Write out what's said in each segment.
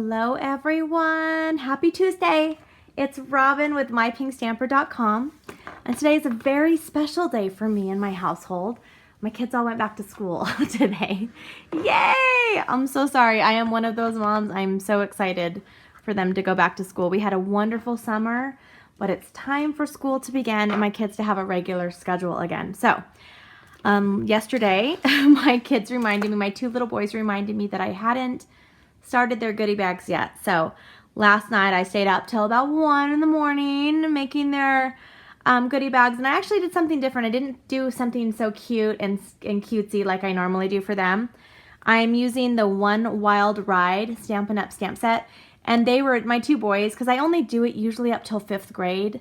Hello everyone, happy Tuesday. It's Robyn with mypinkstamper.com, and today is a very special day for me and my household. My kids all went back to school today. Yay! I'm so sorry. I am one of those moms. I'm so excited for them to go back to school. We had a wonderful summer, but it's time for school to begin and my kids to have a regular schedule again. So yesterday, my kids reminded me, my two little boys reminded me that I hadn't started their goodie bags yet. So last night I stayed up till about 1 in the morning making their goodie bags, and I actually did something different. I didn't do something so cute and cutesy like I normally do for them. I'm using the One Wild Ride Stampin' Up! Stamp set, and they were my two boys, because I only do it usually up till 5th grade,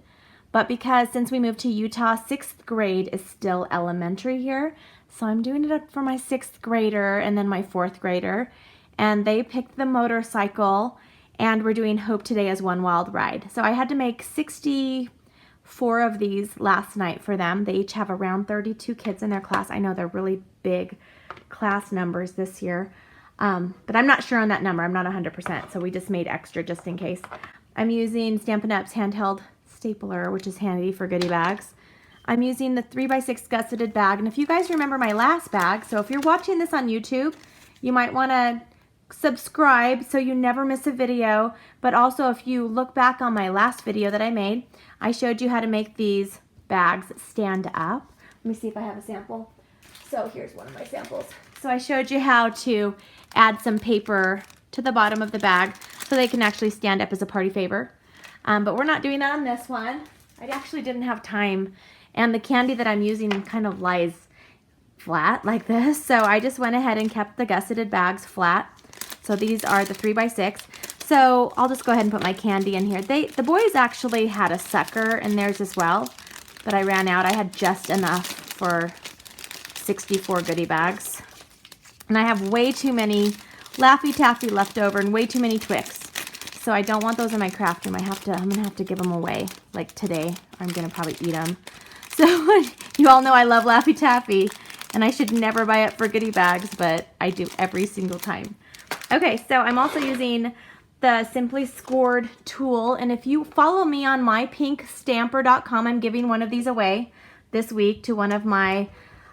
but because since we moved to Utah, 6th grade is still elementary here, so I'm doing it up for my 6th grader and then my 4th grader. And they picked the motorcycle, and we're doing Hope Today as One Wild Ride. So I had to make 64 of these last night for them. They each have around 32 kids in their class. I know they're really big class numbers this year, but I'm not sure on that number. I'm not 100%, so we just made extra just in case. I'm using Stampin' Up's Handheld Stapler, which is handy for goodie bags. I'm using the 3x6 Gusseted bag, and if you guys remember my last bag, so if you're watching this on YouTube, you might want to subscribe so you never miss a video, but also if you look back on my last video that I made, I showed you how to make these bags stand up. Let me see if I have a sample. So here's one of my samples. So I showed you how to add some paper to the bottom of the bag so they can actually stand up as a party favor. But we're not doing that on this one. I actually didn't have time, and the candy that I'm using kind of lies flat like this, so I just went ahead and kept the gusseted bags flat. So these are the 3x6. So I'll just go ahead and put my candy in here. The boys actually had a sucker in theirs as well, but I ran out. I had just enough for 64 goodie bags. And I have way too many Laffy Taffy left over and way too many Twix. So I don't want those in my craft room. I'm gonna have to give them away. Like today, I'm gonna probably eat them. So you all know I love Laffy Taffy, and I should never buy it for goodie bags, but I do every single time. Okay, so I'm also using the Simply Scored tool, and if you follow me on mypinkstamper.com, I'm giving one of these away this week to one of my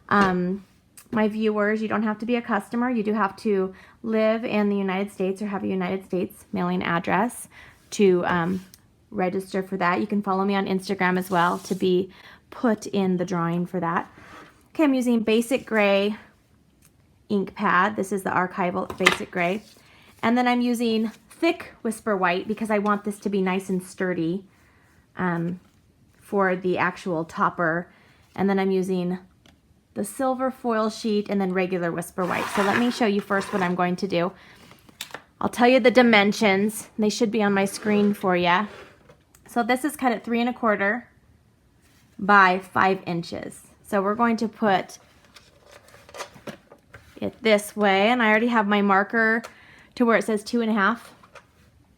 my viewers. You don't have to be a customer. You do have to live in the United States or have a United States mailing address to register for that. You can follow me on Instagram as well to be put in the drawing for that. Okay, I'm using Basic Gray ink pad. This is the Archival Basic Gray. And then I'm using thick Whisper White because I want this to be nice and sturdy for the actual topper. And then I'm using the silver foil sheet and then regular Whisper White. So let me show you first what I'm going to do. I'll tell you the dimensions. They should be on my screen for you. So this is cut at 3 1/4 by 5 inches. So we're going to put it this way, and I already have my marker to where it says 2 1/2,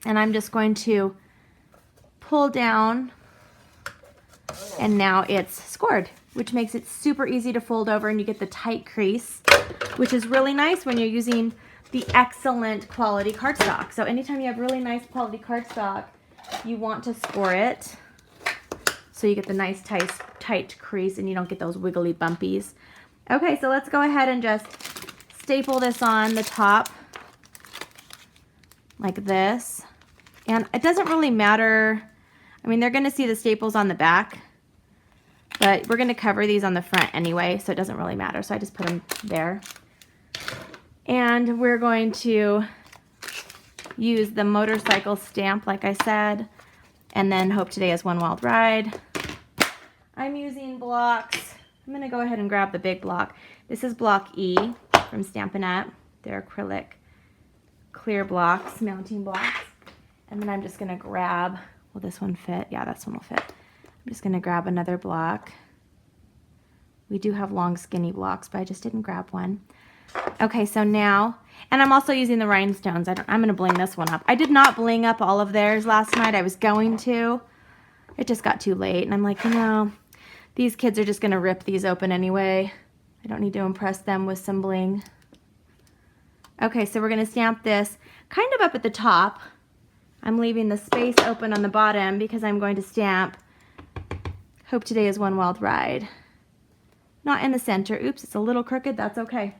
and I'm just going to pull down, and now it's scored, which makes it super easy to fold over, and you get the tight crease, which is really nice when you're using the excellent quality cardstock. So anytime you have really nice quality cardstock, you want to score it so you get the nice tight crease and you don't get those wiggly bumpies. Okay, so let's go ahead and just staple this on the top like this. And it doesn't really matter. I mean, they're going to see the staples on the back, but we're going to cover these on the front anyway, so it doesn't really matter. So I just put them there. And we're going to use the motorcycle stamp, like I said, and then Hope Today as One Wild Ride. I'm using blocks. I'm going to go ahead and grab the big block. This is block E from Stampin' Up. They're acrylic clear blocks, mounting blocks. And then I'm just going to grab, will this one fit? Yeah, this one will fit. I'm just going to grab another block. We do have long skinny blocks, but I just didn't grab one. Okay, so now, and I'm also using the Rhinestones. I'm going to bling this one up. I did not bling up all of theirs last night. I was going to. It just got too late, and I'm like, you know, these kids are just going to rip these open anyway. I don't need to impress them with some bling. Okay, so we're going to stamp this kind of up at the top. I'm leaving the space open on the bottom because I'm going to stamp Hope Today is One Wild Ride. Not in the center. Oops, it's a little crooked. That's okay.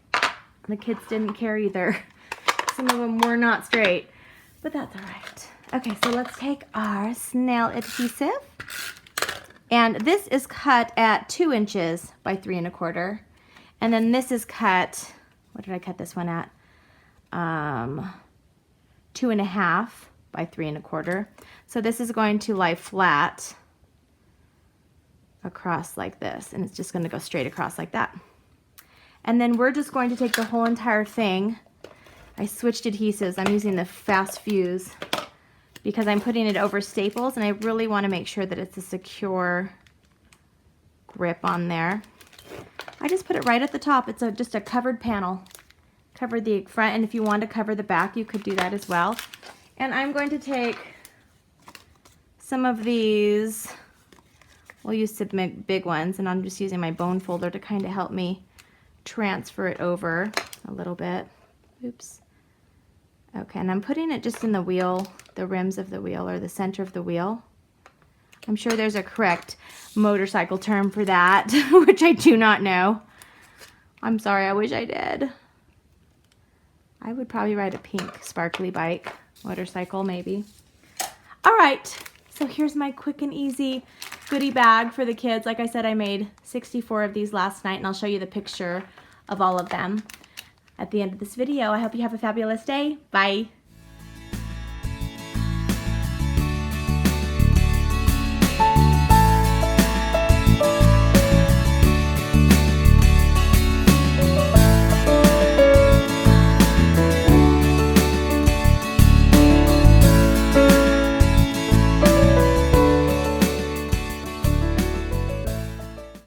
The kids didn't care either. Some of them were not straight, but that's all right. Okay, so let's take our snail adhesive. And this is cut at 2 inches by 3 1/4. And then this is cut, what did I cut this one at? 2 1/2 by 3 1/4. So this is going to lie flat across like this, and it's just going to go straight across like that. And then we're just going to take the whole entire thing. I switched adhesives. I'm using the Fast Fuse because I'm putting it over staples, and I really want to make sure that it's a secure grip on there. I just put it right at the top. It's just a covered panel. Cover the front, and if you want to cover the back, you could do that as well. And I'm going to take some of these, we'll use some big ones, and I'm just using my bone folder to kind of help me transfer it over a little bit. Oops. Okay, and I'm putting it just in the wheel, the rims of the wheel, or the center of the wheel. I'm sure there's a correct motorcycle term for that, which I do not know. I'm sorry, I wish I did. I would probably ride a pink sparkly bike, motorcycle maybe. All right, so here's my quick and easy goodie bag for the kids. Like I said, I made 64 of these last night, and I'll show you the picture of all of them at the end of this video. I hope you have a fabulous day. Bye.